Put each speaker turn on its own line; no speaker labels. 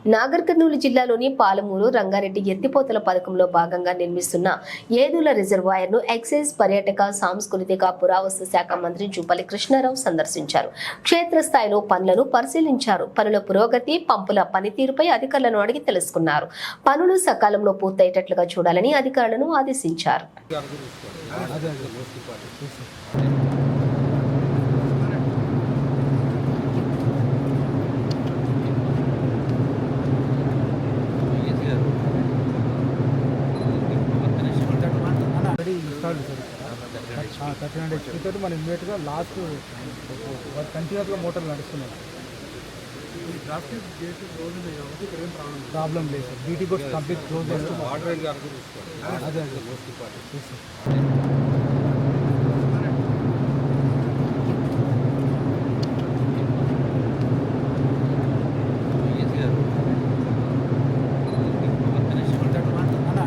నాగర్ కర్నూలు జిల్లాలోని పాలమూరు రంగారెడ్డి ఎత్తిపోతల పథకంలో భాగంగా నిర్మిస్తున్న ఏదుల రిజర్వాయర్ ను ఎక్సైజ్ పర్యాటక సాంస్కృతిక పురావస్తు శాఖ మంత్రి జూపల్లి కృష్ణారావు సందర్శించారు. క్షేత్రస్థాయిలో పనులను పరిశీలించారు. పనుల పురోగతి, పంపుల పనితీరుపై అధికారులను అడిగి తెలుసుకున్నారు. పనులు సకాలంలో పూర్తయ్యేటట్లుగా చూడాలని అధికారులను ఆదేశించారు.
మనం ఇమ్మీడియట్గా లాస్ట్ కంటిన్యూస్గా మోటార్లు నడుస్తున్నాయి. ప్రాబ్లం లేదు. BT course complete close. అదే